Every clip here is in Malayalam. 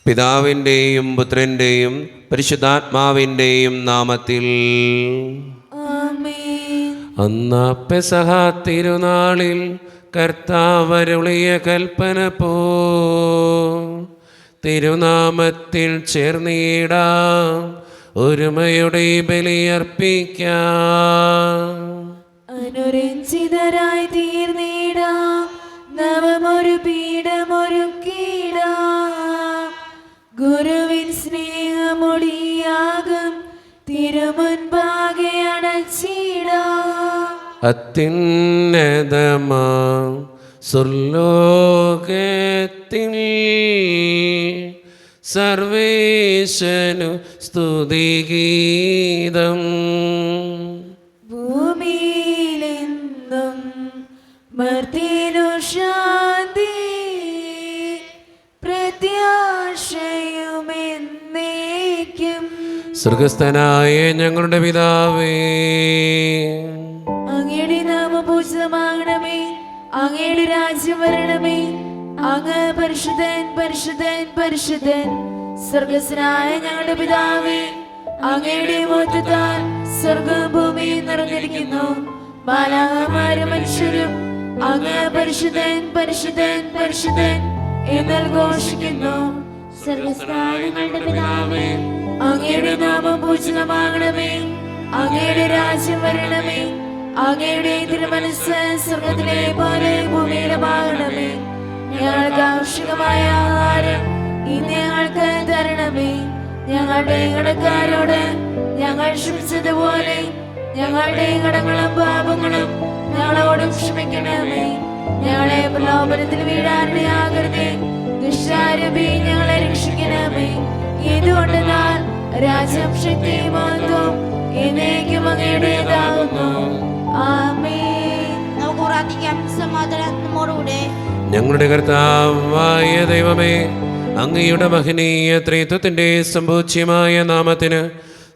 പിതാവിൻ്റെയും പുത്രൻ്റെയും പരിശുദ്ധാത്മാവിൻ്റെയും നാമത്തിൽ. അന്ന് പെസഹ തിരുനാളിൽ കർത്താവരുളിയ കൽപ്പന പോ തിരുനാമത്തിൽ ചേർന്നിടാം, ഒരുമയുടെ ബലിയർപ്പിക്കാം. അനുരഞ്ജിതരായി തീർന്നിടാം, നവമൊരു പീഠമൊരുക്കിടാം. ഗുരുവിൻ സ്നേഹമൊടിയാകും തിരുമുൻപാകെ അണച്ചിടാം. അത്യുന്നതമാ സ്വർലോകത്തിൽ സർവേശനു സ്തുതിഗീതം. ഭൂമിയിലെന്നും മർത്യനു ശാന്തി, പ്രത്യാശയുമെന്നേക്കും. സ്വർഗസ്ഥനായ ഞങ്ങളുടെ പിതാവേ, അങ്ങയുടെ നാമം പൂജിതമാകണമേ, അങ്ങയുടെ രാജ്യം വരണമേ. അങ്ങ് പരിശുദ്ധൻ പരിശുദ്ധൻ പരിശുദ്ധൻ. സ്വർഗസ്ഥനായ ഞങ്ങളുടെ പിതാവേ, അങ്ങയുടെ മഹത്വത്താൽ സ്വർഗവും ഭൂമിയും നിറഞ്ഞിരിക്കുന്നു. മാലാഖമാരും മനുഷ്യരും അങ്ങ് പരിശുദ്ധൻ പരിശുദ്ധൻ പരിശുദ്ധൻ എന്ന് ഘോഷിക്കുന്നു. സ്വർഗസ്ഥനായ ഞങ്ങളുടെ പിതാവേ, അങ്ങയുടെ നാമം പൂജിതമാകണമേ, അങ്ങയുടെ രാജ്യം വരണമേ. അങ്ങയുടെ തിരുമനസ്സ് സ്വർഗത്തിലെ പോലെ ഭൂമിയിലുമാകണമേ. ഞങ്ങൾക്ക് ആവശ്യമായ ആഹാരം ഇന്ന് ഞങ്ങൾക്ക് തരണമേ. ഞങ്ങളുടെ കടക്കാരോട് ഞങ്ങൾ ക്ഷമിച്ചതുപോലെ ഞങ്ങളുടെ കടങ്ങളും പാപങ്ങളും ഞങ്ങളോടും ക്ഷമിക്കണമേ. ഞങ്ങളെ പ്രലോഭനത്തിൽ വീഴാനിടയാകരുതേ, ദുഷ്ടാരൂപി ഞങ്ങളെ രക്ഷിക്കണമേ. ഇതുകൊണ്ടെന്നാൽ രാജ്യം ശക്തിയും മഹത്വവും എന്നേക്കും അങ്ങയുടേതാകുന്നു. ആമേൻ. നമുക്ക് പ്രാർത്ഥിക്കാം. സമാധാനം നമ്മോടുകൂടെ. ഞങ്ങളുടെ കർത്താവായ ദൈവമേ, അങ്ങയുടെ മഹനീയ ത്രിത്വത്തിന്റെ സമ്പൂജ്യമായ നാമത്തിന്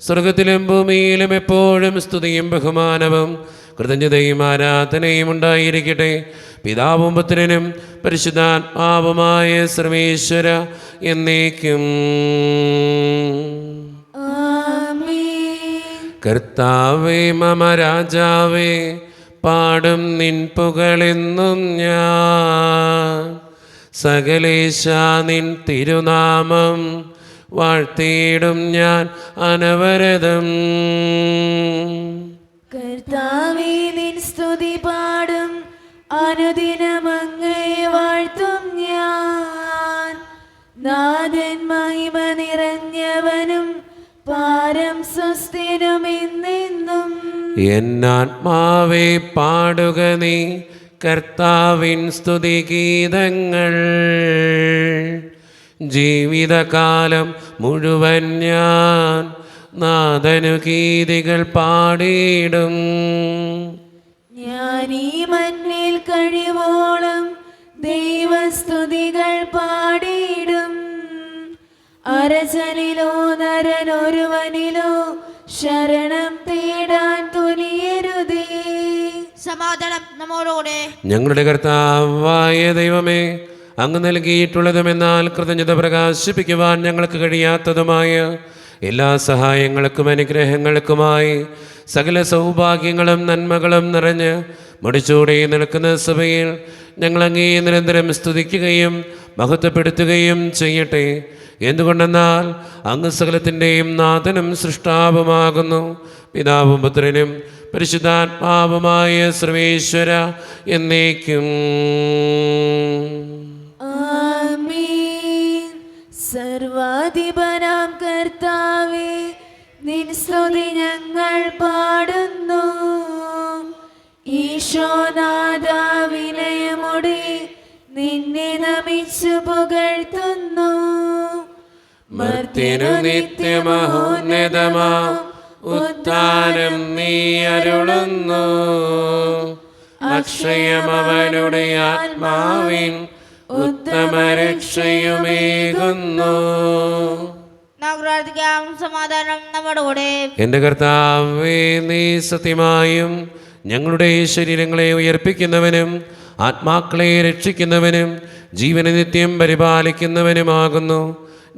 സ്വർഗത്തിലും ഭൂമിയിലും എപ്പോഴും സ്തുതിയും ബഹുമാനവും കൃതജ്ഞതയും ആരാധനയും ഉണ്ടായിരിക്കട്ടെ. പിതാവും പുത്രനും പരിശുദ്ധാത്മാവുമായ സർവേശ്വര എന്നേക്കും. കർത്താവേ മമ രാജാവേ, പാടും നിൻ പുകളെന്നും ഞാൻ. സകലേശ നിൻ തിരുനാമം വാഴ്ത്തിയിടും ഞാൻ അനവരതം. കർത്താവേ നിൻ സ്തുതി പാടും, അനുദിനം അങ്ങയെ വാഴ്ത്തും ഞാൻ. നാഥൻ മഹിമ നിറഞ്ഞവനും പാരം സ്വസ്ഥനും എന്നെന്നും. എന്നാത്മാവേ പാടുക നീ കർത്താവിൻ സ്തുതിഗീതങ്ങൾ. ജീവിതകാലം മുഴുവൻ ഞാൻ നാഥനു ഗീതികൾ പാടിയിടും. ഞാൻ ഈ മണ്ണിൽ കഴിവോളം ദൈവസ്തുതികൾ പാടിയിടും. അരചലിലോ നരനൊരുവനിലോ ശരണം തേടാൻ തുനിയരുതേ. സമാധാനം നമ്മോടുകൂടെ. ഞങ്ങളുടെ കർത്താവായ ദൈവമേ, അങ്ങ് നൽകിയിട്ടുള്ളതുമെന്നാൽ കൃതജ്ഞത പ്രകാശിപ്പിക്കുവാൻ ഞങ്ങൾക്ക് കഴിയാത്തതുമായ എല്ലാ സഹായങ്ങൾക്കും അനുഗ്രഹങ്ങൾക്കുമായി സകല സൗഭാഗ്യങ്ങളും നന്മകളും നിറഞ്ഞ് മുടിച്ചൂടെ നിൽക്കുന്ന സഭയിൽ ഞങ്ങൾ അങ്ങേ നിരന്തരം സ്തുതിക്കുകയും മഹത്വപ്പെടുത്തുകയും ചെയ്യട്ടെ. എന്തുകൊണ്ടെന്നാൽ അങ്ങ് സകലത്തിൻ്റെയും നാഥനും സൃഷ്ടാവുമാകുന്നു. പിതാവും പുത്രനും പരിശുദ്ധാത്മാവുമായ സർവേശ്വര എന്നേക്കും. ആമേൻ. സർവാധിപനാം കർത്താവേ, നിൻ സ്തുതി ഞങ്ങൾ പാടുന്നു. ഈശോനാഥ വിനയമോടെ നിന്നെ നമിച്ചു പുകഴ്ത്തുന്നു. മർത്യനു നിത്യമഹോന്നതമാ ഉത്ഥാനം നീ അരുളുന്നു. അക്ഷയമവനുടെ ആത്മാവിൻ ഉത്തമ രക്ഷയുമേകുന്നു. സമാധാനം നമ്മുടെ കൂടെ. എൻ്റെ കർത്താവേ, നീ സത്യമായും ഞങ്ങളുടെ ശരീരങ്ങളെ ഉയർപ്പിക്കുന്നവനും ആത്മാക്കളെ രക്ഷിക്കുന്നവനും ജീവനെ നിത്യം പരിപാലിക്കുന്നവനുമാകുന്നു.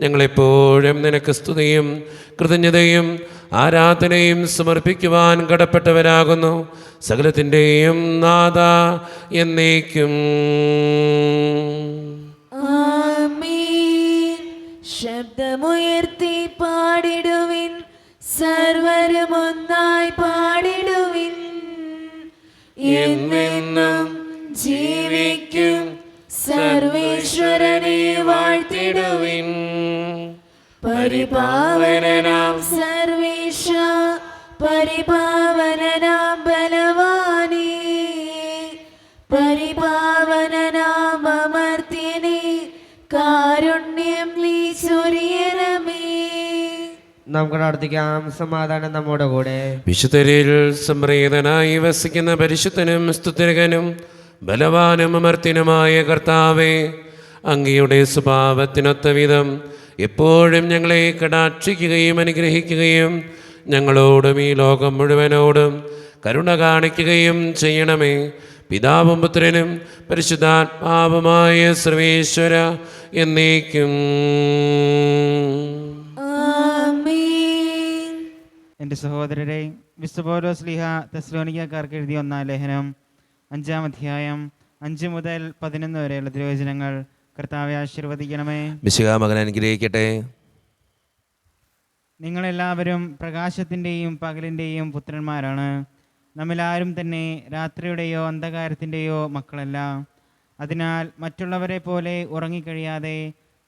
ഞങ്ങളെപ്പോഴും നിനക്ക് സ്തുതിയും കൃതജ്ഞതയും ആരാധനയും സമർപ്പിക്കുവാൻ കടപ്പെട്ടവരാകുന്നു. സകലത്തിൻ്റെയും നാഥ എന്നേക്കും. ആമേൻ. ശബ്ദമുയർത്തി പാടിടുവിൻ, സർവരും ഒന്നായി പാടിടുവിൻ. എന്നെന്നും ജീവിക്കും സർവേശ്വരനെ വാഴ്ത്തിടുവിൻ. പരിപാവനനാം സർവേശ, പരിപാവനനാം ബലവാനേ, പരിപാവനനാം അമർത്യനേ, കാരുണ്യം നീ ചൊരിയണമേ. നമുക്ക് പ്രാർത്ഥിക്കാം. സമാധാനം നമ്മുടെ കൂടെ. വിശുദ്ധരിൽ സംപ്രീതനായി വസിക്കുന്ന പരിശുദ്ധനും സ്തുതികനും ബലവാനും അമർത്തിനുമായ കർത്താവേ, അങ്ങയുടെ സ്വഭാവത്തിനൊത്ത വിധം എപ്പോഴും ഞങ്ങളെ കടാക്ഷിക്കുകയും അനുഗ്രഹിക്കുകയും ഞങ്ങളോടും ഈ ലോകം മുഴുവനോടും കരുണ കാണിക്കുകയും ചെയ്യണമേ. പിതാവും പുത്രനും പരിശുദ്ധാത്മാവുമായ സർവേശ്വര എന്നേക്കും. എൻ്റെ സഹോദരരെ, വിശുദ്ധ പൗലോസ് ശ്ലീഹ തെസ്സലോനിക്കക്കാർക്ക് എഴുതിയ 1-ാം ലേഖനം 5-ാം അധ്യായം 5 മുതൽ 11 വരെയുള്ള തിരുവചനങ്ങൾ കർത്താവെ ആശീർവദിക്കണമേ. മിശിഹാ മകൻ അനുഗ്രഹിക്കട്ടെ. നിങ്ങളെല്ലാവരും പ്രകാശത്തിൻ്റെയും പകലിൻ്റെയും പുത്രന്മാരാണ്. നമ്മിലാരും തന്നെ രാത്രിയുടെയോ അന്ധകാരത്തിൻ്റെയോ മക്കളല്ല. അതിനാൽ മറ്റുള്ളവരെ പോലെ ഉറങ്ങിക്കഴിയാതെ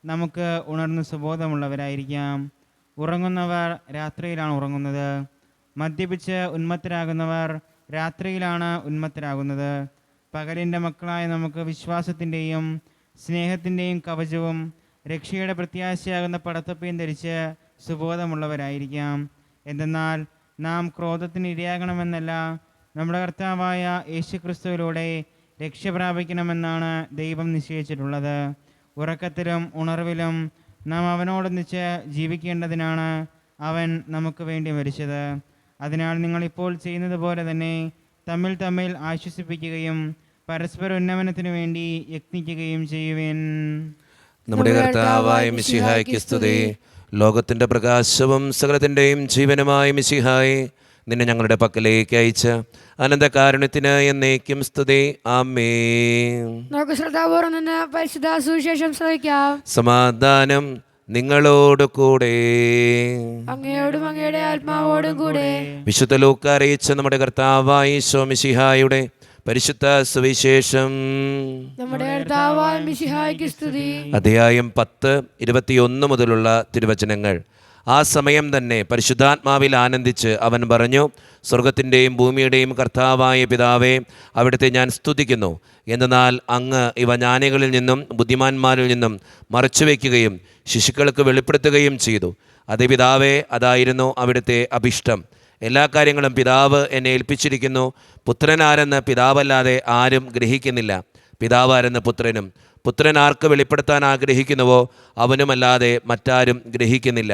നമുക്ക് ഉണർന്ന് സുബോധമുള്ളവരായിരിക്കാം. ഉറങ്ങുന്നവർ രാത്രിയിലാണ് ഉറങ്ങുന്നത്. മദ്യപിച്ച് ഉന്മത്തരാകുന്നവർ രാത്രിയിലാണ് ഉന്മത്തരാകുന്നത്. പകലിൻ്റെ മക്കളായ നമുക്ക് വിശ്വാസത്തിൻ്റെയും സ്നേഹത്തിൻ്റെയും കവചവും രക്ഷയുടെ പ്രത്യാശയാകുന്ന പടത്തൊപ്പിയും ധരിച്ച് സുബോധമുള്ളവരായിരിക്കാം. എന്തെന്നാൽ നാം ക്രോധത്തിന് ഇരയാകണമെന്നല്ല, നമ്മുടെ കർത്താവായ യേശുക്രിസ്തുവിലൂടെ രക്ഷ പ്രാപിക്കണമെന്നാണ് ദൈവം നിശ്ചയിച്ചിട്ടുള്ളത്. ഉറക്കത്തിലും ഉണർവിലും നാം അവനോടൊന്നിച്ച് ജീവിക്കേണ്ടതിനാണ് അവൻ നമുക്ക് വേണ്ടി മരിച്ചത്. അതിനാൽ നിങ്ങളിപ്പോൾ ചെയ്യുന്നത് പോലെ തന്നെ തമ്മിൽ ആശ്വസിപ്പിക്കുകയും പരസ്പര ഉന്നമനത്തിനു വേണ്ടി യത്നിക്കുകയും ചെയ്യുവിൻ. നമ്മുടെ കർത്താവായ മിശിഹായ്ക്ക് സ്തുതി. ലോകത്തിൻ്റെ പ്രകാശവും സകലത്തിൻ്റെയും ജീവനുമായ മിശിഹായെ, നിന്നെ ഞങ്ങളുടെ പക്കലേക്ക് അയച്ച അനന്തകാരുണ്യത്തിന് എന്നേക്കും സ്തുതി. ആമേൻ. നമുക്ക് ശ്രദ്ധാപൂർവ്വം നിന്ന് പരിശുദ്ധ സുവിശേഷം ശ്രവിക്കാം. സമാധാനം നിങ്ങളോട് കൂടെ. അങ്ങയോടും അങ്ങയുടെ ആത്മാവോടും കൂടെ. വിശുദ്ധ ലൂക്കാ അറിയിച്ച നമ്മുടെ കർത്താവായ ഈശോ മിശിഹായുടെ പരിശുദ്ധ സുവിശേഷം. നമ്മുടെ കർത്താവായ മിശിഹായ്ക്ക് സ്തുതി. അധ്യായം 10:21 മുതലുള്ള തിരുവചനങ്ങൾ. ആ സമയം തന്നെ പരിശുദ്ധാത്മാവിൽ ആനന്ദിച്ച് അവൻ പറഞ്ഞു, സ്വർഗത്തിൻ്റെയും ഭൂമിയുടെയും കർത്താവായ പിതാവേ, അവിടുത്തെ ഞാൻ സ്തുതിക്കുന്നു. എന്നാൽ അങ്ങ് ഇവ ജ്ഞാനികളിൽ നിന്നും ബുദ്ധിമാന്മാരിൽ നിന്നും മറച്ചുവെക്കുകയും ശിശുക്കൾക്ക് വെളിപ്പെടുത്തുകയും ചെയ്തു. അതേ പിതാവേ, അതായിരുന്നു അവിടുത്തെ അഭിഷ്ടം. എല്ലാ കാര്യങ്ങളും പിതാവ് എന്നെ ഏൽപ്പിച്ചിരിക്കുന്നു. പുത്രനാരെന്ന് പിതാവല്ലാതെ ആരും ഗ്രഹിക്കുന്നില്ല, പിതാവാരെന്ന് പുത്രനും. പുത്രൻ ആർക്ക് വെളിപ്പെടുത്താൻ ആഗ്രഹിക്കുന്നുവോ അവനുമല്ലാതെ മറ്റാരും ഗ്രഹിക്കുന്നില്ല.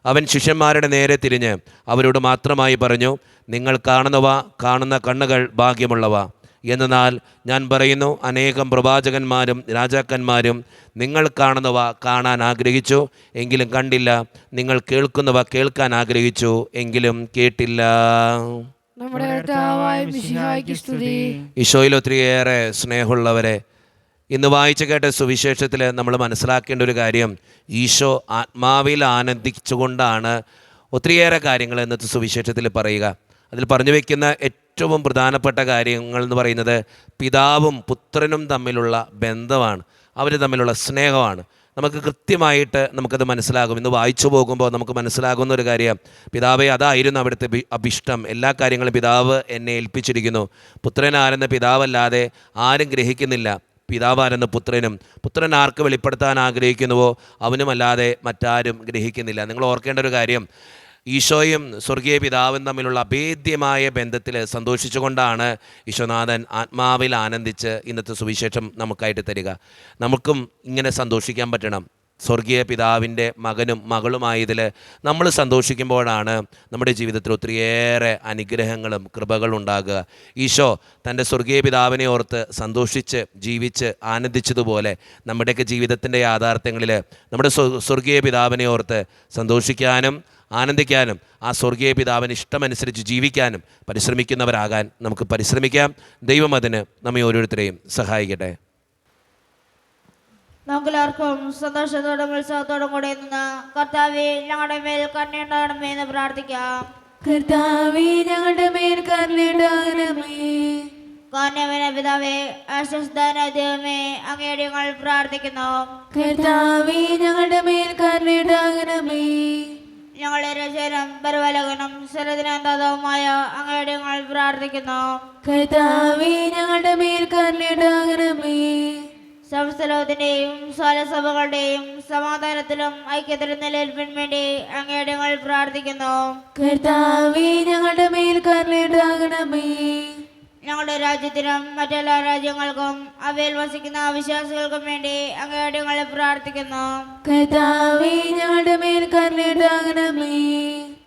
അവൻ ശിഷ്യന്മാരുടെ നേരെ തിരിഞ്ഞ് അവരോട് മാത്രമായി പറഞ്ഞു, നിങ്ങൾ കാണുന്നവ കാണുന്ന കണ്ണുകൾ ഭാഗ്യമുള്ളവ. എന്നാൽ ഞാൻ പറയുന്നു, അനേകം പ്രവാചകന്മാരും രാജാക്കന്മാരും നിങ്ങൾ കാണുന്നവ കാണാൻ ആഗ്രഹിച്ചു, എങ്കിലും കണ്ടില്ല. നിങ്ങൾ കേൾക്കുന്നവ കേൾക്കാൻ ആഗ്രഹിച്ചു, എങ്കിലും കേട്ടില്ല. നമ്മുടെ കർത്താവായ മിശിഹായ്ക്ക് സ്തുതി. ഈശോയിൽ ഒത്തിരിയേറെ സ്നേഹമുള്ളവരെ, ഇന്ന് വായിച്ചു കേട്ട സുവിശേഷത്തിൽ നമ്മൾ മനസ്സിലാക്കേണ്ട ഒരു കാര്യം, ഈശോ ആത്മാവിൽ ആനന്ദിച്ചുകൊണ്ടാണ് ഒത്തിരിയേറെ കാര്യങ്ങൾ ഇന്നത്തെ സുവിശേഷത്തിൽ പറയുക. അതിൽ പറഞ്ഞു വയ്ക്കുന്ന ഏറ്റവും പ്രധാനപ്പെട്ട കാര്യങ്ങൾ എന്ന് പറയുന്നത് പിതാവും പുത്രനും തമ്മിലുള്ള ബന്ധമാണ്, അവർ തമ്മിലുള്ള സ്നേഹമാണ്. നമുക്ക് കൃത്യമായിട്ട് നമുക്കത് മനസ്സിലാകും. ഇന്ന് വായിച്ചു പോകുമ്പോൾ നമുക്ക് മനസ്സിലാകുന്ന ഒരു കാര്യം, പിതാവേ, അതായിരുന്നു അവിടുത്തെ അഭിഷ്ടം. എല്ലാ കാര്യങ്ങളും പിതാവ് എന്നെ ഏൽപ്പിച്ചിരിക്കുന്നു. പുത്രനാരെന്ന് പിതാവല്ലാതെ ആരും ഗ്രഹിക്കുന്നില്ല, പിതാവാരെന്ന് പുത്രനും. പുത്രൻ ആർക്ക് വെളിപ്പെടുത്താൻ ആഗ്രഹിക്കുന്നുവോ അവനുമല്ലാതെ മറ്റാരും ഗ്രഹിക്കുന്നില്ല. നിങ്ങൾ ഓർക്കേണ്ട ഒരു കാര്യം, ഈശോയും സ്വർഗീയ പിതാവും തമ്മിലുള്ള അഭേദ്യമായ ബന്ധത്തിൽ സന്തോഷിച്ചുകൊണ്ടാണ് ഈശോനാഥൻ ആത്മാവിൽ ആനന്ദിച്ച് ഇന്നത്തെ സുവിശേഷം നമുക്കായിട്ട് തരിക. നമുക്കും ഇങ്ങനെ സന്തോഷിക്കാൻ പറ്റണം. സ്വർഗീയ പിതാവിൻ്റെ മകനും മകളുമായതിൽ നമ്മൾ സന്തോഷിക്കുമ്പോഴാണ് നമ്മുടെ ജീവിതത്തിൽ ഒത്തിരിയേറെ അനുഗ്രഹങ്ങളും കൃപകളും ഉണ്ടാകുക. ഈശോ തൻ്റെ സ്വർഗീയ പിതാവിനെ ഓർത്ത് സന്തോഷിച്ച് ജീവിച്ച് ആനന്ദിച്ചതുപോലെ നമ്മുടെയൊക്കെ ജീവിതത്തിൻ്റെ യാഥാർത്ഥ്യങ്ങളിൽ നമ്മുടെ സ്വർഗീയ പിതാവിനെ ഓർത്ത് സന്തോഷിക്കാനും ആനന്ദിക്കാനും ആ സ്വർഗീയ പിതാവിന് ഇഷ്ടമനുസരിച്ച് ജീവിക്കാനും പരിശ്രമിക്കുന്നവരാകാൻ നമുക്ക് പരിശ്രമിക്കാം. ദൈവം അതിന് നമ്മെ ഓരോരുത്തരെയും സഹായിക്കട്ടെ. നമുക്കെല്ലാവർക്കും സന്തോഷത്തോടും ഉത്സവത്തോടും കൂടെ നിന്ന് കർത്താവേ ഞങ്ങളുടെ മേൽ കരുണയുണ്ടാകണമേ എന്ന് പ്രാർത്ഥിക്കാം. കർത്താവേ ഞങ്ങളുടെ മേൽ കരുണയുണ്ടാകണമേ. കാരുണ്യവാനായ പിതാവേ, ആശ്വസ്തനായ ദൈവമേ, അങ്ങയുടെ ഞങ്ങൾ പ്രാർത്ഥിക്കുന്നു. കർത്താവേ ഞങ്ങളുടെ മേൽ കരുണയുണ്ടാകണമേ. ഞങ്ങളുടെ രക്ഷകനും പരിപാലകനും സർവ്വദിനാന്തവുമായ അങ്ങയുടെ ഞങ്ങൾ പ്രാർത്ഥിക്കുന്നു. കർത്താവേ ഞങ്ങളുടെ മേൽ കരുണയുണ്ടാകണമേ. സമസ്ത ലോകത്തിന്റെയും സഭകളുടെയും സമാധാനത്തിലും ഐക്യത്തിലും നിലനിൽപ്പിന് വേണ്ടി അങ്ങയുടെ ഞങ്ങൾ പ്രാർത്ഥിക്കുന്നു. കർത്താവേ ഞങ്ങളുടെ മേൽ കരുണയുണ്ടാകണമേ. ഞങ്ങളുടെ രാജ്യത്തിനും മറ്റെല്ലാ രാജ്യങ്ങൾക്കും അവയിൽ വസിക്കുന്ന വിശ്വാസികൾക്കും വേണ്ടി അങ്ങയുടെ ഞങ്ങൾ പ്രാർത്ഥിക്കുന്നു. കർത്താവേ ഞങ്ങളുടെ മേൽ കരുണയുണ്ടാകണമേ.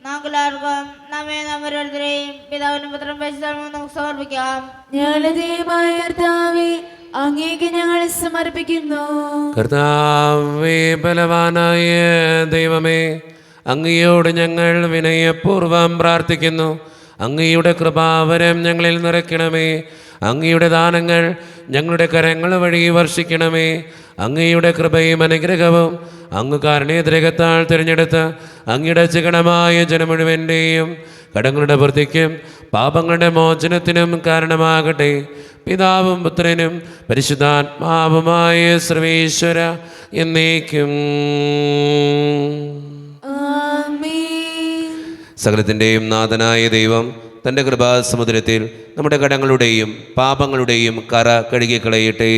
നമുക്കെല്ലാവർക്കും നമ്മെ ഓരോരുത്തരെയും പിതാവിനും പുത്രനും പരിശുദ്ധാത്മാവിനും നമുക്ക് സമർപ്പിക്കാം. ഞങ്ങളുടെ ദൈവമായ കർത്താവേ അങ്ങേക്ക് ഞങ്ങൾ സമർപ്പിക്കുന്നു. കർത്താവേ, ബലവാനായ ദൈവമേ, അങ്ങയോട് ഞങ്ങൾ വിനയപൂർവ്വം പ്രാർത്ഥിക്കുന്നു. അങ്ങയുടെ കൃപാവരം ഞങ്ങളിൽ നിറയ്ക്കണമേ. അങ്ങയുടെ ദാനങ്ങൾ ഞങ്ങളുടെ കരങ്ങൾ വഴി വർഷിക്കണമേ. അങ്ങയുടെ കൃപയും അനുഗ്രഹവും അങ്ങ് കാരുണ്യദ്രഹത്താൽ തിരഞ്ഞെടുത്ത് അങ്ങയുടെ ചികണമായ ജനം മുഴുവൻ്റെയും കടങ്ങളുടെ വൃത്തിക്കും പാപങ്ങളുടെ മോചനത്തിനും കാരണമാകട്ടെ. പിതാവും പുത്രനും പരിശുദ്ധാത്മാവുമായ സർവേശ്വര എന്നേക്കും. സകലത്തിൻ്റെയും നാഥനായ ദൈവം തൻ്റെ കൃപാസമുദ്രത്തിൽ നമ്മുടെ കടങ്ങളുടെയും പാപങ്ങളുടെയും കറ കഴുകിക്കളയട്ടെ.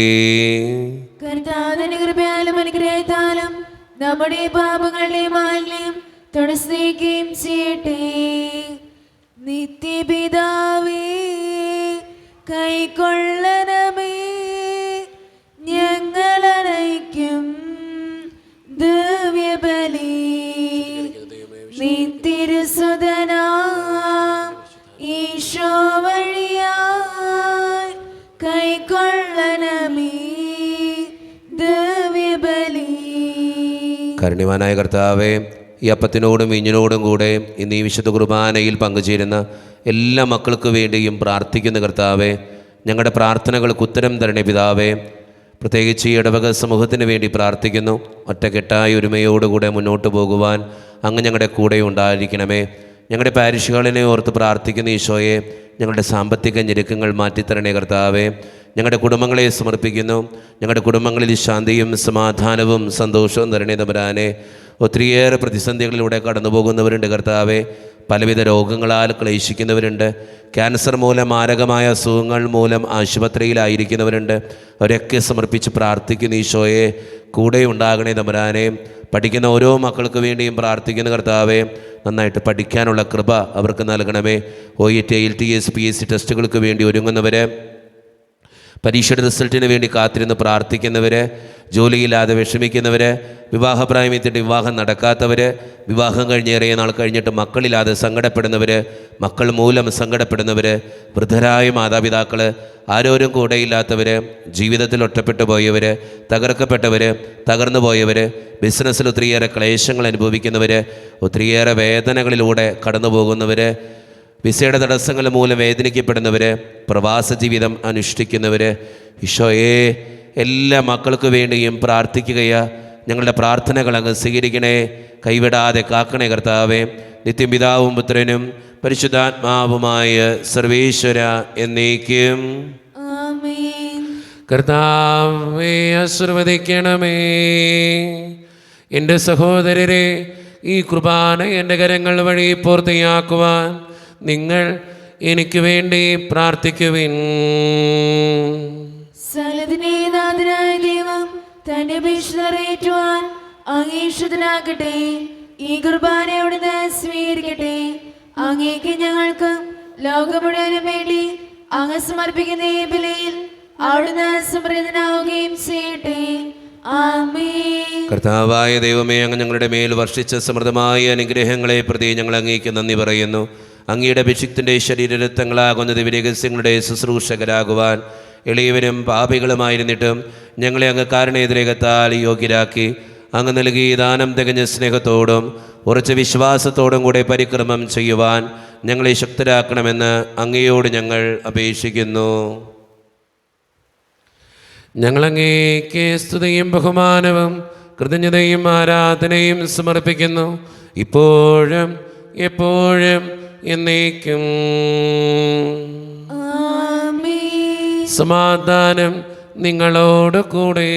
കർത്താവിന്റെ കൃപയാലും അനുഗ്രഹത്താലും നമ്മുടെ പാപങ്ങളുടെ മാലിന്യം തുടക്കുകയും ചെയ്യട്ടെ. നിത്യപിതാവേ കൈക്കൊള്ളണമേ ഞങ്ങളണയ്ക്കും ദിവ്യബലി. നിത്യസുതനാം ഈശോ വഴിയായി കൈക്കൊള്ളണമേ ദിവ്യബലി. കാരുണ്യവാനായ കർത്താവേ, ഈ അപ്പത്തിനോടും വീഞ്ഞിനോടും കൂടെ ഇന്ന് ഈ വിശുദ്ധ കുർബാനയിൽ പങ്കുചേരുന്ന എല്ലാ മക്കൾക്ക് വേണ്ടിയും പ്രാർത്ഥിക്കുന്ന കർത്താവേ, ഞങ്ങളുടെ പ്രാർത്ഥനകൾക്ക് ഉത്തരം തരണേ പിതാവേ. പ്രത്യേകിച്ച് ഈ ഇടവക സമൂഹത്തിന് വേണ്ടി പ്രാർത്ഥിക്കുന്നു. ഒറ്റക്കെട്ടായ ഒരുമയോടുകൂടെ മുന്നോട്ട് പോകുവാൻ അങ്ങ് ഞങ്ങളുടെ കൂടെ ഉണ്ടായിരിക്കണമേ. ഞങ്ങളുടെ പാരിഷുകളിനെ ഓർത്ത് പ്രാർത്ഥിക്കുന്ന ഈശോയെ, ഞങ്ങളുടെ സാമ്പത്തിക ഞെരുക്കങ്ങൾ മാറ്റിത്തരണേ കർത്താവേ. ഞങ്ങളുടെ കുടുംബങ്ങളെ സമർപ്പിക്കുന്നു. ഞങ്ങളുടെ കുടുംബങ്ങളിൽ ശാന്തിയും സമാധാനവും സന്തോഷവും തരണേ തമ്പുരാനെ. ഒത്തിരിയേറെ പ്രതിസന്ധികളിലൂടെ കടന്നു പോകുന്നവരുണ്ട് കർത്താവേ. പലവിധ രോഗങ്ങളാൽ ക്ലേശിക്കുന്നവരുണ്ട്. ക്യാൻസർ മൂലം മാരകമായ അസുഖങ്ങൾ മൂലം ആശുപത്രിയിലായിരിക്കുന്നവരുണ്ട്. അവരൊക്കെ സമർപ്പിച്ച് പ്രാർത്ഥിക്കുന്ന ഈശോയെ, കൂടെ ഉണ്ടാകണേ തമ്പുരാനെ. പഠിക്കുന്ന ഓരോ മക്കൾക്ക് വേണ്ടിയും പ്രാർത്ഥിക്കുന്ന കർത്താവേ, നന്നായിട്ട് പഠിക്കാനുള്ള കൃപ അവർക്ക് നൽകണമേ. OET, IELTS, PSC ടെസ്റ്റുകൾക്ക് വേണ്ടി ഒരുങ്ങുന്നവർ, പരീക്ഷയുടെ റിസൾട്ടിന് വേണ്ടി കാത്തിരുന്ന് പ്രാർത്ഥിക്കുന്നവർ, ജോലിയില്ലാതെ വിഷമിക്കുന്നവർ, വിവാഹപ്രായമെത്തിയിട്ട് വിവാഹം നടക്കാത്തവർ, വിവാഹം കഴിഞ്ഞേറിയ നാൾ കഴിഞ്ഞിട്ട് മക്കളില്ലാതെ സങ്കടപ്പെടുന്നവർ, മക്കൾ മൂലം സങ്കടപ്പെടുന്നവർ, വൃദ്ധരായ മാതാപിതാക്കൾ, ആരോരും കൂടെയില്ലാത്തവർ, ജീവിതത്തിൽ ഒറ്റപ്പെട്ടു പോയവർ, തകർക്കപ്പെട്ടവർ, തകർന്നു പോയവർ, ബിസിനസ്സിൽ ഒത്തിരിയേറെ ക്ലേശങ്ങൾ അനുഭവിക്കുന്നവർ, ഒത്തിരിയേറെ വേദനകളിലൂടെ കടന്നു പോകുന്നവർ, വിസയുടെ തടസ്സങ്ങൾ മൂലം വേദനിക്കപ്പെടുന്നവർ, പ്രവാസ ജീവിതം അനുഷ്ഠിക്കുന്നവർ, ഈശോയെ എല്ലാ മക്കൾക്ക് വേണ്ടിയും പ്രാർത്ഥിക്കുകയാ. ഞങ്ങളുടെ പ്രാർത്ഥനകൾ അങ്ങ് സ്വീകരിക്കണേ, കൈവിടാതെ കാക്കണേ കർത്താവേ. നിത്യം പിതാവും പുത്രനും പരിശുദ്ധാത്മാവുമായ സർവേശ്വര എന്നേക്കും. കർത്താവേ ആശീർവദിക്കണമേ. എൻ്റെ സഹോദരരെ, ഈ കുർബാന എൻ്റെ കരങ്ങൾ വഴി പൂർത്തിയാക്കുവാൻ നിങ്ങൾ എനിക്ക് വേണ്ടി പ്രാർത്ഥിക്കുവിൻ. സകലത്തിന്റെയും ദൈവം തന്റെ അപേക്ഷ നിറവേറ്റുവാൻ അങ്ങേഷനാകട്ടെ. ഈ കുർബാന അവിടുന്ന് സ്വീകരിക്കട്ടെ. അങ്ങേക്ക് ഞങ്ങൾക്ക് ലോകം മുഴുവനും വേണ്ടി അങ്ങ് സമർപ്പിക്കുന്ന ഈ ബലിയിൽ അവിടുന്ന് സമൃദ്ധനാവുകയും ചെയ്യട്ടെ. ആമേൻ. കർത്താവായ ദൈവമേ, അങ്ങ് ഞങ്ങളുടെ മേൽ വർഷിച്ച സമൃദ്ധമായ അനുഗ്രഹങ്ങളെ പ്രതി ഞങ്ങൾ അങ്ങേക്ക് നന്ദി പറയുന്നു. അങ്ങയുടെ അഭിഷിക്തൻ്റെ ശരീരരക്തങ്ങളാകുന്ന ദിവ്യരഹസ്യങ്ങളുടെ ശുശ്രൂഷകരാകുവാൻ എളിയവരും പാപികളുമായിരുന്നിട്ടും ഞങ്ങളെ അങ്ങ് കാരുണ്യതിരകത്താൽ യോഗ്യരാക്കി അങ്ങ് നൽകി ദാനം തികഞ്ഞ സ്നേഹത്തോടും ഉറച്ച വിശ്വാസത്തോടും കൂടെ പരിക്രമം ചെയ്യുവാൻ ഞങ്ങളെ ശക്തരാക്കണമെന്ന് അങ്ങയോട് ഞങ്ങൾ അപേക്ഷിക്കുന്നു. ഞങ്ങളങ്ങേക്ക് സ്തുതിയും ബഹുമാനവും കൃതജ്ഞതയും ആരാധനയും സമർപ്പിക്കുന്നു, ഇപ്പോഴും എപ്പോഴും എന്നേക്കും. ആമേൻ. സമാധാനം നിങ്ങളോട് കൂടെ.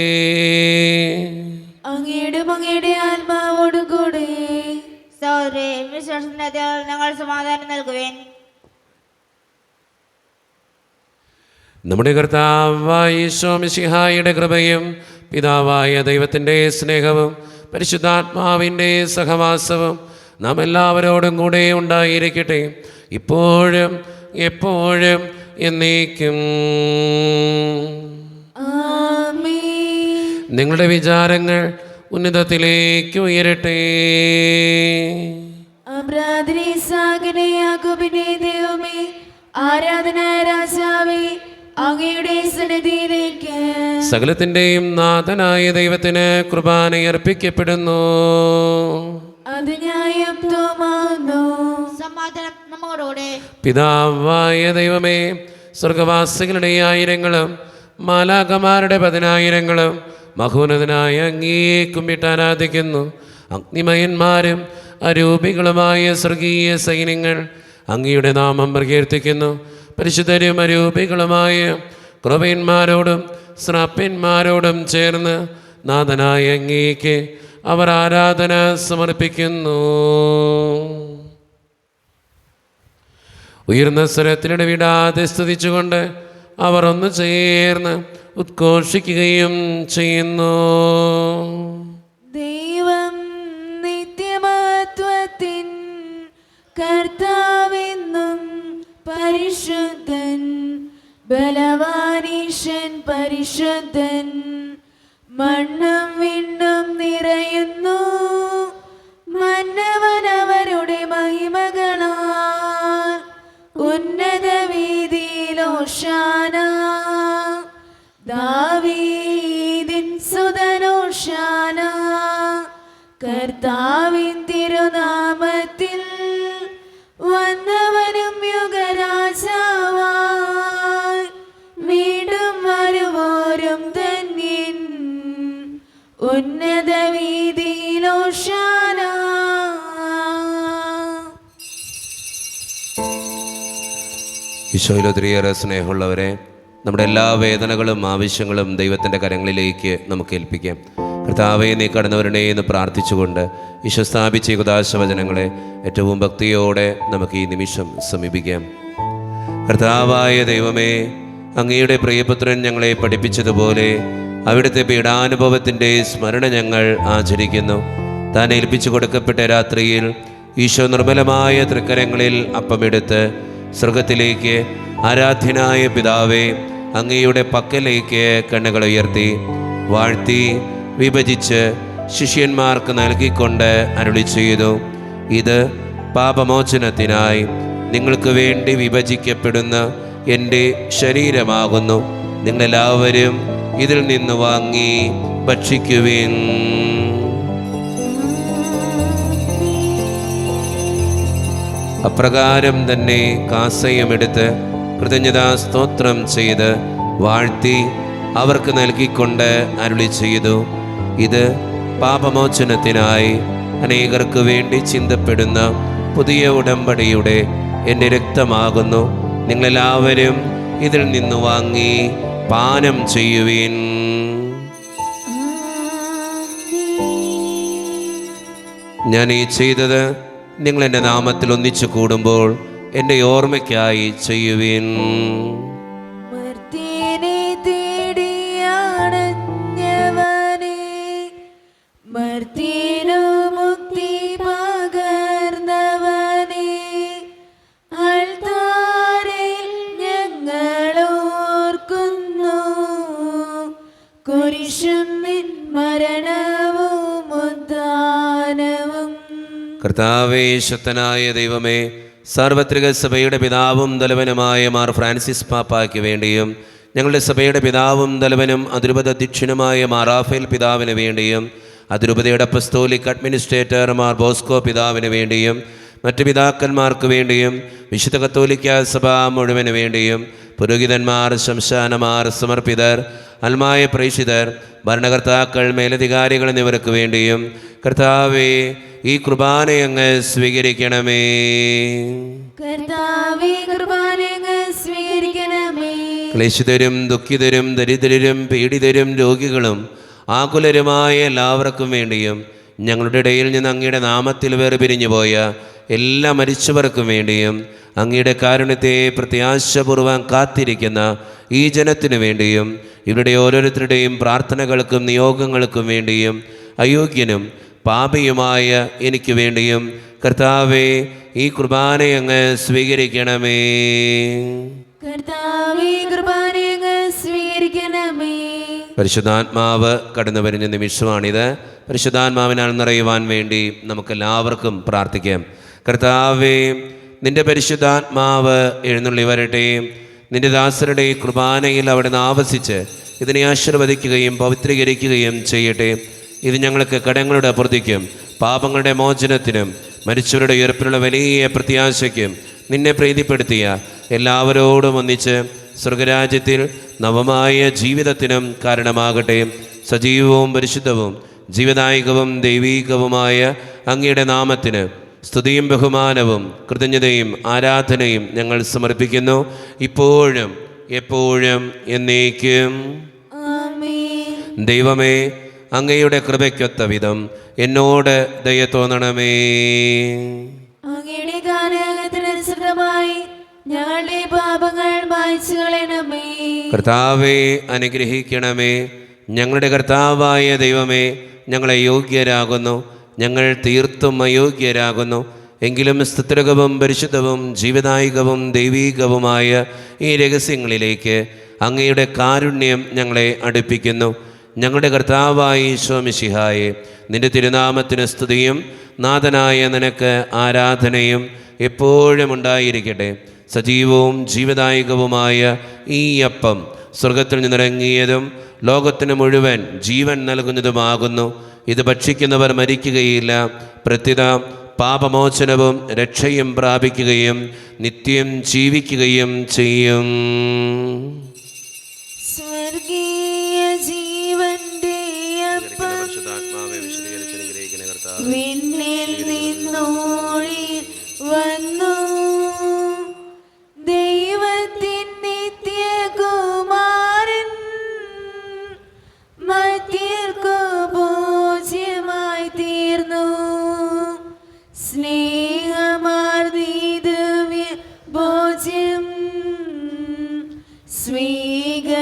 അങ്ങയുടെ ആത്മാവോട് കൂടെ. സഹോദരി, വിശ്വാസത്തിൽ ഞങ്ങൾ സമാധാനം നൽകുവേൻ. നമ്മുടെ കർത്താവായ ഈശോ മിശിഹായുടെ കൃപയും പിതാവായ ദൈവത്തിൻ്റെ സ്നേഹവും പരിശുദ്ധാത്മാവിൻ്റെ സഹവാസവും നാം എല്ലാവരോടും കൂടെ ഉണ്ടായിരിക്കട്ടെ, ഇപ്പോഴും എപ്പോഴും എന്നേക്കും. ആമേൻ. നിങ്ങളുടെ വിചാരങ്ങൾ ഉന്നതത്തിലേക്ക് ഉയരട്ടെ. അബ്രാദിനെ സാഗനെ യാക്കോബിനെ ദൈവമേ, ആരാധനായ രാജാവേ, അങ്ങയുടെ സന്നിധിയിലേക്ക് സകലത്തിൻ്റെയും നാഥനായ ദൈവത്തിന് കുർബാന അർപ്പിക്കപ്പെടുന്നു. അത് ന്യായത്വമാകുന്നു. സമാധാനം നമ്മോടുകൂടെ. പിതാവായ ദൈവമേ, സ്വർഗവാസികളുടെ ആയിരങ്ങളും മാലാഖമാരുടെ 10,000ങ്ങളും മഹോന്നതനായ അങ്ങയെ കുമ്പിട്ട് ആരാധിക്കുന്നു. അഗ്നിമയന്മാരും അരൂപികളുമായ സ്വർഗീയ സൈന്യങ്ങൾ അങ്ങയുടെ നാമം പ്രകീർത്തിക്കുന്നു. പരിശുദ്ധരും അരൂപികളുമായ ക്രൂബന്മാരോടും ശ്രാപ്യന്മാരോടും ചേർന്ന് നാഥനായ അങ്ങേക്ക് അവർ ആരാധന സമർപ്പിക്കുന്നു. ഉയർന്ന സ്വരത്തിലിടവിടാതെ സ്തുതിച്ചുകൊണ്ട് അവർ ഒന്ന് ചേർന്ന് ഉദ്ഘോഷിക്കുകയും ചെയ്യുന്നു. ദൈവം നിത്യമഹത്വത്തിൻ കർത്താവെന്നും പരിശുദ്ധൻ, ബലവാനീശൻ പരിശുദ്ധൻ, മണ്ണും വിണ്ണും നിറയുന്നു മന്നവനവരുടെ മഹിമകളാൽ. ഉന്നത വീതിയിലോശാന, ദാവീദിൻ സുതനോശാന. കർത്താവിൻ തിരുനാമത്തിൽ വന്നവനും യുഗരാജാവായി, വീണ്ടും വരുവോരും ധന്യൻ. ഉന്നത വീതിയിലോശാന. ഈശോയിൽ ഒത്തിരിയേറെ സ്നേഹമുള്ളവരെ, നമ്മുടെ എല്ലാ വേദനകളും ആവശ്യങ്ങളും ദൈവത്തിൻ്റെ കരങ്ങളിലേക്ക് നമുക്ക് ഏൽപ്പിക്കാം. കർത്താവേ, നീ കടന്നവരുടെ എന്ന് പ്രാർത്ഥിച്ചുകൊണ്ട് ഈശോ സ്ഥാപിച്ച ഈ ഉദാശവചനങ്ങളെ ഏറ്റവും ഭക്തിയോടെ നമുക്ക് ഈ നിമിഷം സമീപിക്കാം. കർത്താവായ ദൈവമേ, അങ്ങയുടെ പ്രിയപുത്രൻ ഞങ്ങളെ പഠിപ്പിച്ചതുപോലെ അവിടുത്തെ പീഡാനുഭവത്തിൻ്റെ സ്മരണ ഞങ്ങൾ ആചരിക്കുന്നു. താൻ ഏൽപ്പിച്ചു കൊടുക്കപ്പെട്ട രാത്രിയിൽ ഈശോ നിർമ്മലമായ തൃക്കരങ്ങളിൽ അപ്പമെടുത്ത് സ്വർഗത്തിലേക്ക് ആരാധ്യനായ പിതാവേ അങ്ങയുടെ പക്കലേക്ക് കണ്ണുകൾ ഉയർത്തി വാഴ്ത്തി വിഭജിച്ച് ശിഷ്യന്മാർക്ക് നൽകിക്കൊണ്ട് അരുളി ചെയ്തു, ഇത് പാപമോചനത്തിനായി നിങ്ങൾക്ക് വേണ്ടി വിഭജിക്കപ്പെടുന്ന എൻ്റെ ശരീരമാകുന്നു. നിങ്ങളെല്ലാവരും ഇതിൽ നിന്ന് വാങ്ങി ഭക്ഷിക്കുവിൻ. അപ്രകാരം തന്നെ കാസയുമെടുത്ത് കൃതജ്ഞതാ സ്തോത്രം ചെയ്ത് വാഴ്ത്തി അവർക്ക് നൽകിക്കൊണ്ട് അരുളി ചെയ്തു, ഇത് പാപമോചനത്തിനായി അനേകർക്ക് വേണ്ടി ചിന്തപ്പെടുന്ന പുതിയ ഉടമ്പടിയുടെ എൻ്റെ രക്തമാകുന്നു. നിങ്ങളെല്ലാവരും ഇതിൽ നിന്ന് വാങ്ങി പാനം ചെയ്യുവിൻ. ഞാൻ ഈ ചെയ്തത് നിങ്ങൾ എൻ്റെ നാമത്തിൽ ഒന്നിച്ചു കൂടുമ്പോൾ എൻ്റെ ഓർമ്മയ്ക്കായി ചെയ്യുവിൻ. മർത്യനെ തേടിയാണഞ്ഞവനെ, മർത്യനു മുക്തി പകർന്നവനെ, അൾത്താരയിൽ ഞങ്ങൾ ഓർക്കുന്നു. കുരിശും നിൻ കർത്താവേ, ശക്തനായ ദൈവമേ, സാർവത്രിക സഭയുടെ പിതാവും തലവനുമായ മാർ ഫ്രാൻസിസ് പാപ്പായ്ക്ക് വേണ്ടിയും ഞങ്ങളുടെ സഭയുടെ പിതാവും തലവനും അതിരൂപത അധ്യക്ഷനുമായ മാർ റാഫേൽ പിതാവിന് വേണ്ടിയും അതിരൂപതയുടെ അപ്പസ്തോലിക് അഡ്മിനിസ്ട്രേറ്റർ മാർ ബോസ്കോ പിതാവിന് വേണ്ടിയും മറ്റ് പിതാക്കന്മാർക്ക് വേണ്ടിയും വിശുദ്ധ കത്തോലിക്ക സഭ മുഴുവന് വേണ്ടിയും പുരോഹിതന്മാർ, ശംശാനമാർ, സമർപ്പിതർ, അൽമായ പ്രേക്ഷിതർ, ഭരണകർത്താക്കൾ, മേലധികാരികൾ എന്നിവർക്ക് വേണ്ടിയും കർത്താവേ, ഈ കുർബാനയങ്ങ് സ്വീകരിക്കണമേ. കർത്താവേ, കുർബാനയങ്ങ് സ്വീകരിക്കണമേ. ക്ലേശിതരും ദുഃഖിതരും ദരിദ്രരും പീഡിതരും രോഗികളും ആകുലരുമായ എല്ലാവർക്കും വേണ്ടിയും ഞങ്ങളുടെ ഇടയിൽ നിന്ന് അങ്ങയുടെ നാമത്തിൽ വേർപിരിഞ്ഞു പോയ എല്ലാ മരിച്ചവർക്കും വേണ്ടിയും അങ്ങയുടെ കാരുണ്യത്തെ പ്രത്യാശപൂർവ്വം കാത്തിരിക്കുന്ന ഈ ജനത്തിനു വേണ്ടിയും ഇവരുടെ ഓരോരുത്തരുടെയും പ്രാർത്ഥനകൾക്കും നിയോഗങ്ങൾക്കും വേണ്ടിയും അയോഗ്യനും പാപിയുമായ എനിക്ക് വേണ്ടിയും കർത്താവേ, ഈ കുർബാനയങ്ങ് സ്വീകരിക്കണമേ. കർത്താവേ, കുർബാനയങ്ങ് സ്വീകരിക്കണമേ. പരിശുദ്ധാത്മാവ് കടന്നു വരുന്ന നിമിഷമാണിത്. പരിശുദ്ധാത്മാവിനാൽ നിറയുവാൻ വേണ്ടി നമുക്കെല്ലാവർക്കും പ്രാർത്ഥിക്കാം. കർത്താവേ, നിന്റെ പരിശുദ്ധാത്മാവ് എഴുന്നള്ളി വരട്ടെ. നിന്റെ ദാസരുടെ കുർബാനയിൽ അവിടെ നിന്ന് ആവസിച്ച് ഇതിനെ ആശീർവദിക്കുകയും പവിത്രീകരിക്കുകയും ചെയ്യട്ടെ. ഇത് ഞങ്ങൾക്ക് കടങ്ങളുടെ പ്രതിക്കും പാപങ്ങളുടെ മോചനത്തിനും മരിച്ചവരുടെ ഉയർപ്പിലുള്ള വലിയ പ്രത്യാശയ്ക്കും നിന്നെ പ്രീതിപ്പെടുത്തിയ എല്ലാവരോടും ഒന്നിച്ച് സ്വർഗരാജ്യത്തിൽ നവമായ ജീവിതത്തിനും കാരണമാകട്ടെ. സജീവവും പരിശുദ്ധവും ജീവദായകവും ദൈവീകവുമായ അങ്ങയുടെ നാമത്തിന് സ്തുതിയും ബഹുമാനവും കൃതജ്ഞതയും ആരാധനയും ഞങ്ങൾ സമർപ്പിക്കുന്നു, ഇപ്പോഴും എപ്പോഴും എന്നേക്കും. ആമേൻ. ദൈവമേ, അങ്ങയുടെ കൃപയ്ക്കൊത്ത വിധം എന്നോട് ദയ തോന്നണമേ. അങ്ങയുടെ കാലത്തിനനുസൃതമായി ഞങ്ങളുടെ പാപങ്ങൾ മായ്ച്ചു കളയണമേ. കർത്താവെ, അനുഗ്രഹിക്കണമേ. ഞങ്ങളുടെ കർത്താവായ ദൈവമേ, ഞങ്ങളെ യോഗ്യരാകുന്നു, ഞങ്ങൾ തീർത്തും അയോഗ്യരാകുന്നു. എങ്കിലും സ്തുത്യർഹവും പരിശുദ്ധവും ജീവദായകവും ദൈവീകവുമായ ഈ രഹസ്യങ്ങളിലേക്ക് അങ്ങയുടെ കാരുണ്യം ഞങ്ങളെ അടുപ്പിക്കുന്നു. ഞങ്ങളുടെ കർത്താവായ ഈശോ മിശിഹായെ, നിന്റെ തിരുനാമത്തിന് സ്തുതിയും നാഥനായ നിനക്ക് ആരാധനയും എപ്പോഴും ഉണ്ടായിരിക്കട്ടെ. സജീവവും ജീവദായകവുമായ ഈ അപ്പം സ്വർഗത്തിൽ നിന്നിറങ്ങിയതും ലോകത്തിന് മുഴുവൻ ജീവൻ നൽകുന്നതുമാകുന്നു. ഇത് ഭക്ഷിക്കുന്നവർ മരിക്കുകയില്ല, പ്രത്യുത പാപമോചനവും രക്ഷയും പ്രാപിക്കുകയും നിത്യം ജീവിക്കുകയും ചെയ്യും. സ്വർഗീയ ജീവന്റെ അപ്പം വിണ്ണിൽ നിന്നോഴി വന്നു, ദൈവത്തിൻ നിത്യകുമാരൻ മധ്യർക്കു പൂജ്യമായി തീർന്നു. സ്നേഹമാർന്നീ ദിവ്യ ഭോജ്യം സ്വീകരിക്കുന്നവരെല്ലാം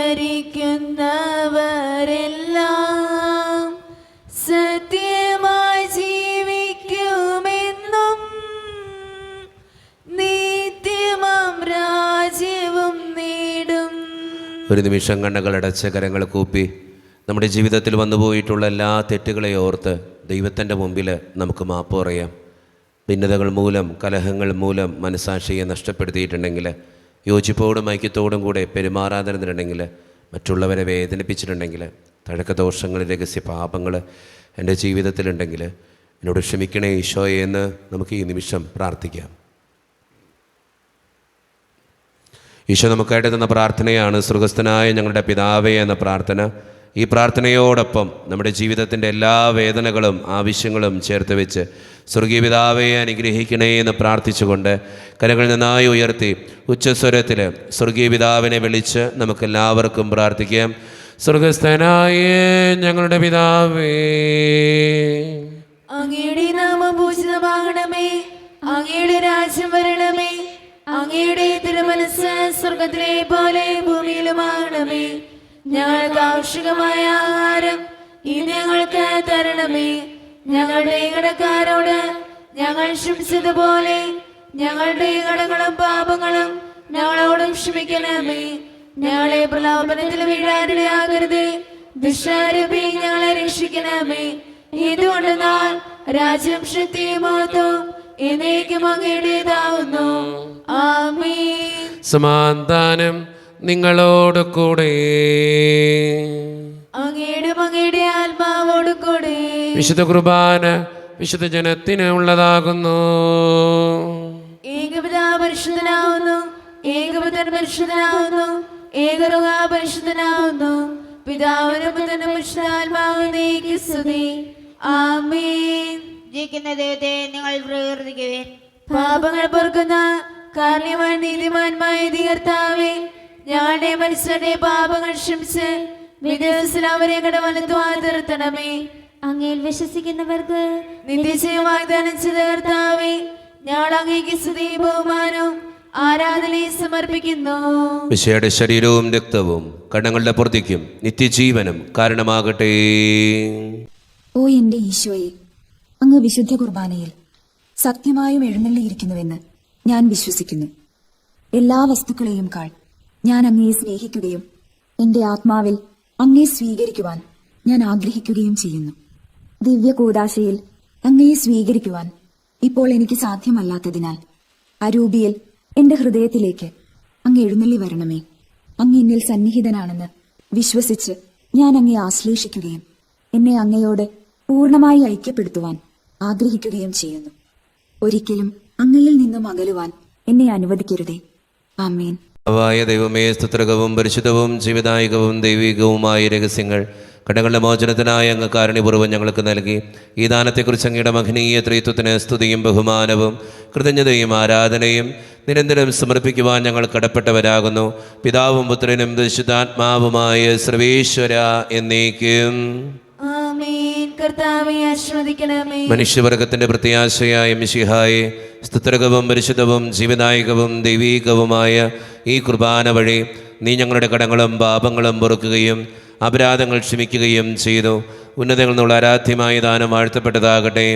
സത്യമായി ജീവിക്കുമെന്നും നിത്യമാം രാജ്യവും നേടും. ഒരു നിമിഷം കണ്ണുകളടച്ച് കരങ്ങൾ കൂപ്പി നമ്മുടെ ജീവിതത്തിൽ വന്നുപോയിട്ടുള്ള എല്ലാ തെറ്റുകളെ ഓർത്ത് ദൈവത്തിൻ്റെ മുമ്പിൽ നമുക്ക് മാപ്പ് പറയാം. ഭിന്നതകൾ മൂലം, കലഹങ്ങൾ മൂലം മനസാക്ഷിയെ നഷ്ടപ്പെടുത്തിയിട്ടുണ്ടെങ്കിൽ, യോജിപ്പോടും ഐക്യത്തോടും കൂടെ പെരുമാറാതിരുന്നിട്ടുണ്ടെങ്കിൽ, മറ്റുള്ളവരെ വേദനിപ്പിച്ചിട്ടുണ്ടെങ്കിൽ, തഴക്കദോഷങ്ങൾ, രഹസ്യ പാപങ്ങൾ എൻ്റെ ജീവിതത്തിലുണ്ടെങ്കിൽ എന്നോട് ക്ഷമിക്കണേ ഈശോയെ എന്ന് നമുക്ക് ഈ നിമിഷം പ്രാർത്ഥിക്കാം. ഈശോ നമുക്കായിട്ട് തന്ന പ്രാർത്ഥനയാണ് സ്വർഗസ്ഥനായ ഞങ്ങളുടെ പിതാവേ എന്ന പ്രാർത്ഥന. ഈ പ്രാർത്ഥനയോടൊപ്പം നമ്മുടെ ജീവിതത്തിൻ്റെ എല്ലാ വേദനകളും ആവശ്യങ്ങളും ചേർത്ത് വെച്ച് സ്വർഗീയ പിതാവേ അനുഗ്രഹിക്കണേ എന്ന് പ്രാർത്ഥിച്ചുകൊണ്ട് കരങ്ങൾ നന്നായി ഉയർത്തി ഉച്ചസ്വരത്തിൽ സ്വർഗീയ പിതാവിനെ വിളിച്ച് നമുക്കെല്ലാവർക്കും പ്രാർത്ഥിക്കാം. സ്വർഗസ്ഥനായ ഞങ്ങളുടെ പിതാവേ, അങ്ങയുടെ നാമം പൂജിതമാകണമേ. അങ്ങയുടെ രാജ്യം വരണമേ. അങ്ങയുടെ തിരുമനസ്സ് സ്വർഗത്തിലെ പോലെ ഭൂമിയിലുമാകണമേ. ഞങ്ങൾക്ക് ആവശ്യമായ ആഹാരം ഇന്ന് ഞങ്ങൾക്ക് തരണമേ. ഞങ്ങളുടെ കടക്കാരോട് ഞങ്ങൾ ക്ഷമിച്ചതുപോലെ ഞങ്ങളുടെ കടങ്ങളും പാപങ്ങളും ഞങ്ങളോടും ക്ഷമിക്കണമേ. ഞങ്ങളെ പ്രലോഭനത്തിൽ വീഴാനിടയാകരുതേ. ദുഷ്ടാരൂപി ഞങ്ങളെ രക്ഷിക്കണമേ. എന്തുകൊണ്ടെന്നാൽ രാജ്യം ശക്തിയും മഹത്വവും എന്നേക്കും അങ്ങയുടേതാവുന്നു. ആമേൻ. സമാധാനം നിങ്ങളോട് കൂടെ. അങ്ങയുടെ ആത്മാവോട് കൂടെ. വിശുദ്ധ കുർബാന വിശുദ്ധ ജനത്തിന് ഉള്ളതാകുന്നു. ഏകപിതാ പരിശുദ്ധനാവുന്നു, ഏകപുത്രൻ പരിശുദ്ധനാവുന്നു, ഏകറുഹാ പരിശുദ്ധനാവുന്നു. പിതാവിനും പുത്രനും പരിശുദ്ധാത്മാവിനേക്ക് സ്തുതി. ആമേൻ. ജീവിക്കുന്ന ദൈവത്തെ നിങ്ങൾ പ്രകീർത്തിക്കുവിൻ. പാപങ്ങൾ പൊറുക്കുന്ന കാരുണ്യവാൻ നീതിമാന്മായ കർത്താവേ, ഞങ്ങളുടെ മനുഷ്യരുടെ പാപങ്ങൾ ക്ഷമിച്ച് വിദേശത്തിൽ അവരെ കടവലത്തുവാൻ നിർത്തണമേ. അങ്ങയിൽ വിശ്വസിക്കുന്നവർക്ക് നിത്യജയം വാഗ്ദാനം ചെയ്ത കർത്താവേ, ഞങ്ങൾ അങ്ങേക്ക് സ്തുതിയും ബഹുമാനവും ആരാധനയും സമർപ്പിക്കുന്നു. മിശിഹായുടെ ശരീരവും രക്തവും കടങ്ങളുടെ പൂർത്തിക്കും നിത്യജീവനും കാരണമാകട്ടെ. ഓ എന്റെ ഈശോയെ, അങ്ങ് വിശുദ്ധ കുർബാനയിൽ സത്യമായും എഴുന്നള്ളിയിരിക്കുന്നുവെന്ന് ഞാൻ വിശ്വസിക്കുന്നു. എല്ലാ വസ്തുക്കളെയും കാൾ ഞാൻ അങ്ങയെ സ്നേഹിക്കുകയും എന്റെ ആത്മാവിൽ അങ്ങയെ സ്വീകരിക്കുവാൻ ഞാൻ ആഗ്രഹിക്കുകയും ചെയ്യുന്നു. ദിവ്യ കൂദാശയിൽ അങ്ങയെ സ്വീകരിക്കുവാൻ ഇപ്പോൾ എനിക്ക് സാധ്യമല്ലാത്തതിനാൽ അരൂപിയിൽ എന്റെ ഹൃദയത്തിലേക്ക് അങ്ങ് എഴുന്നള്ളി വരണമേ. അങ്ങ് എന്നിൽ സന്നിഹിതനാണെന്ന് വിശ്വസിച്ച് ഞാൻ അങ്ങയെ ആശ്ലേഷിക്കുകയും എന്നെ അങ്ങയോട് പൂർണ്ണമായി ഐക്യപ്പെടുത്തുവാൻ ആഗ്രഹിക്കുകയും ചെയ്യുന്നു. ഒരിക്കലും അങ്ങയിൽ നിന്നും അകലുവാൻ എന്നെ അനുവദിക്കരുതേ. ആമേൻ. ായ ദൈവമേ, സ്തുത്രകവും പരിശുദ്ധവും ജീവദായകവും ദൈവികവുമായ രഹസ്യങ്ങൾ കടങ്ങളുടെ മോചനത്തിനായി അങ്ങ് കാരുണ്യപൂർവ്വം ഞങ്ങൾക്ക് നൽകി. ഈ ദാനത്തെക്കുറിച്ച് അങ്ങയുടെ മഹനീയ ത്രിത്വത്തിന് സ്തുതിയും ബഹുമാനവും കൃതജ്ഞതയും ആരാധനയും നിരന്തരം സമർപ്പിക്കുവാൻ ഞങ്ങൾ കടപ്പെട്ടവരാകുന്നു. പിതാവും പുത്രനും പരിശുദ്ധാത്മാവുമായ സർവേശ്വര എന്നേക്കും. ആമേൻ. കർത്താവേ ആശീർവദിക്കണമേ. മനുഷ്യവർഗത്തിന്റെ പ്രത്യാശയായ മിശിഹായെ, സ്തുത്രകവും പരിശുദ്ധവും ജീവദായകവും ദൈവീകവുമായ ഈ കുർബാന വഴി നീ ഞങ്ങളുടെ കടങ്ങളും പാപങ്ങളും പൊറുക്കുകയും അപരാധങ്ങൾ ക്ഷമിക്കുകയും ചെയ്തു. ഉന്നതങ്ങളിൽ നിന്നുള്ള ആരാധ്യമായ ദാനം വാഴ്ത്തപ്പെട്ടതാകട്ടെ.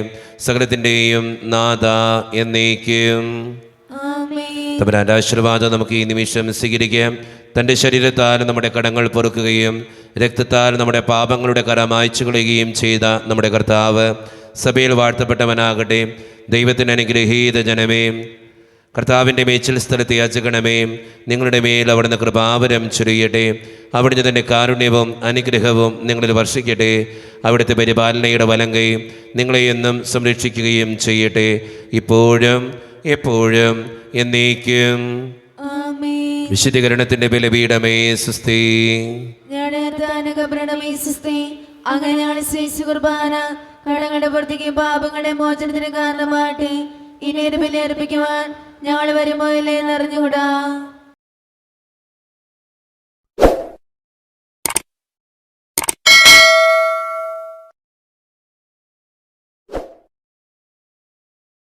സകലത്തിൻ്റെയും നാഥ എന്നേക്കും. ആമേൻ. തമ്പുരാന്റെ ആശീർവാദം നമുക്ക് ഈ നിമിഷം സ്വീകരിക്കാം. തൻ്റെ ശരീരത്താൽ നമ്മുടെ കടങ്ങൾ പൊറുക്കുകയും രക്തത്താൽ നമ്മുടെ പാപങ്ങളുടെ കര മായ്ച്ചു കളയുകയും ചെയ്ത നമ്മുടെ കർത്താവ് സഭയിൽ വാഴ്ത്തപ്പെട്ടവനാകട്ടെ. ദൈവത്തിന് അനുഗ്രഹീത ജനമേ, കർത്താവിൻ്റെ മേച്ചിൽ സ്ഥലത്ത് യാചകണമേ. നിങ്ങളുടെ മേൽ അവിടുന്ന് കൃപാവരം ചൊരിയട്ടെ. അവിടുന്ന് തൻ്റെ കാരുണ്യവും അനുഗ്രഹവും നിങ്ങളിൽ വർഷിക്കട്ടെ. അവിടുത്തെ പരിപാലനയുടെ വലങ്കൈ നിങ്ങളെ എന്നും സംരക്ഷിക്കുകയും ചെയ്യട്ടെ, ഇപ്പോഴും എപ്പോഴും എന്നേക്കും. ആമേൻ. വിശുദ്ധീകരണത്തിൻ്റെ ബലിപീഠമേ സുസ്തി. അങ്ങനെയാണ് ശ്രീ കുർബാന കടങ്ങളുടെ പൂർത്തിക്കും പാപങ്ങളുടെ മോചനത്തിന് കാരണമാട്ടെ. ഇനി ഒരു ബലി അർപ്പിക്കുവാൻ ഞങ്ങൾ വരുമോ ഇല്ലേ എന്നറിഞ്ഞുകൂടാ.